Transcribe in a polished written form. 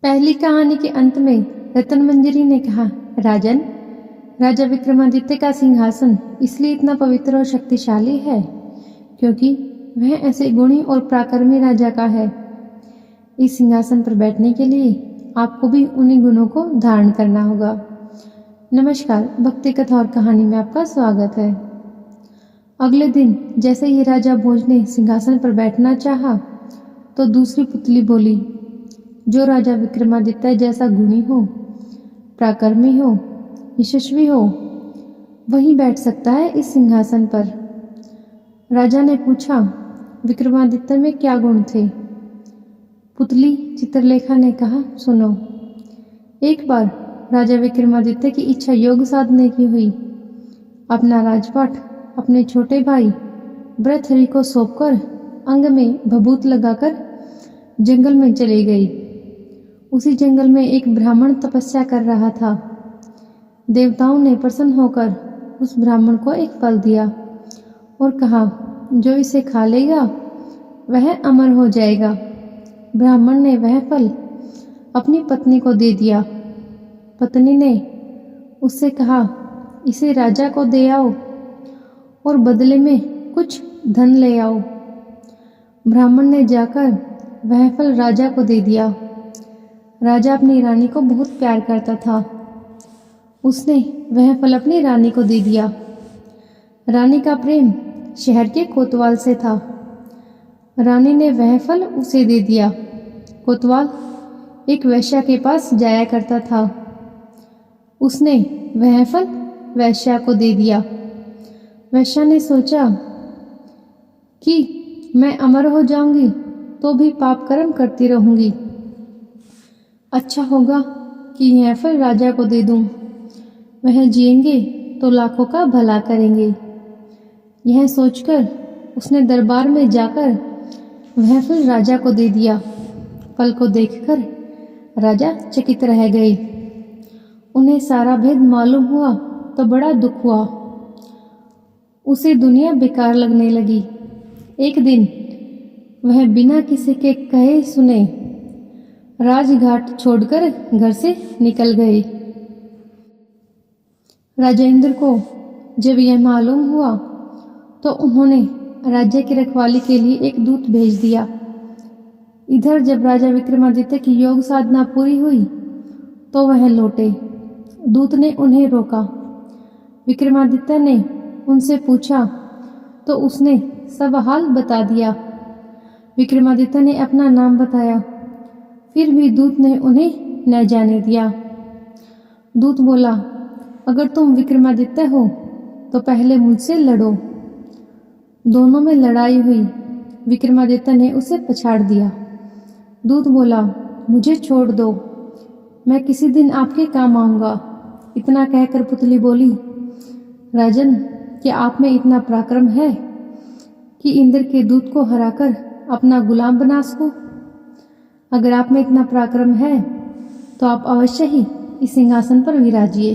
पहली कहानी के अंत में रतन मंजरी ने कहा, राजन, राजा विक्रमादित्य का सिंहासन इसलिए इतना पवित्र और शक्तिशाली है क्योंकि वह ऐसे गुणी और पराक्रमी राजा का है। इस सिंहासन पर बैठने के लिए आपको भी उन्हीं गुणों को धारण करना होगा। नमस्कार, भक्ति कथा और कहानी में आपका स्वागत है। अगले दिन जैसे ही राजा भोज ने सिंहासन पर बैठना चाहा तो दूसरी पुतली बोली, जो राजा विक्रमादित्य जैसा गुणी हो, पराक्रमी हो, यशस्वी हो, वही बैठ सकता है इस सिंहासन पर। राजा ने पूछा, विक्रमादित्य में क्या गुण थे? पुतली चित्रलेखा ने कहा, सुनो। एक बार राजा विक्रमादित्य की इच्छा योग साधने की हुई। अपना राजपाट अपने छोटे भाई भृतहरि को सौंपकर अंग में भभूत लगाकर जंगल में चली गई। उसी जंगल में एक ब्राह्मण तपस्या कर रहा था। देवताओं ने प्रसन्न होकर उस ब्राह्मण को एक फल दिया और कहा, जो इसे खा लेगा वह अमर हो जाएगा। ब्राह्मण ने वह फल अपनी पत्नी को दे दिया। पत्नी ने उससे कहा, इसे राजा को दे आओ और बदले में कुछ धन ले आओ। ब्राह्मण ने जाकर वह फल राजा को दे दिया। राजा अपनी रानी को बहुत प्यार करता था। उसने वह फल अपनी रानी को दे दिया। रानी का प्रेम शहर के कोतवाल से था। रानी ने वह फल उसे दे दिया। कोतवाल एक वेश्या के पास जाया करता था। उसने वह फल वेश्या को दे दिया। वेश्या ने सोचा कि मैं अमर हो जाऊंगी तो भी पाप कर्म करती रहूंगी। अच्छा होगा कि यह फल राजा को दे दूं। वह जिएंगे तो लाखों का भला करेंगे। यह सोचकर उसने दरबार में जाकर वह फल राजा को दे दिया। फल को देखकर राजा चकित रह गए। उन्हें सारा भेद मालूम हुआ तो बड़ा दुख हुआ। उसे दुनिया बेकार लगने लगी। एक दिन वह बिना किसी के कहे सुने राजघाट छोड़कर घर से निकल गए। राजा इंद्र को जब यह मालूम हुआ तो उन्होंने राज्य की रखवाली के लिए एक दूत भेज दिया। इधर जब राजा विक्रमादित्य की योग साधना पूरी हुई तो वह लौटे। दूत ने उन्हें रोका। विक्रमादित्य ने उनसे पूछा तो उसने सब हाल बता दिया। विक्रमादित्य ने अपना नाम बताया, फिर भी दूत ने उन्हें न जाने दिया। दूत बोला, अगर तुम विक्रमादित्य हो तो पहले मुझसे लड़ो। दोनों में लड़ाई हुई। विक्रमादित्य ने उसे पछाड़ दिया। दूत बोला, मुझे छोड़ दो, मैं किसी दिन आपके काम आऊंगा। इतना कहकर पुतली बोली, राजन, क्या आप में इतना पराक्रम है कि इंद्र के दूत को हराकर अपना गुलाम बना सको? अगर आप में इतना पराक्रम है तो आप अवश्य ही इस सिंहासन पर विराजिए।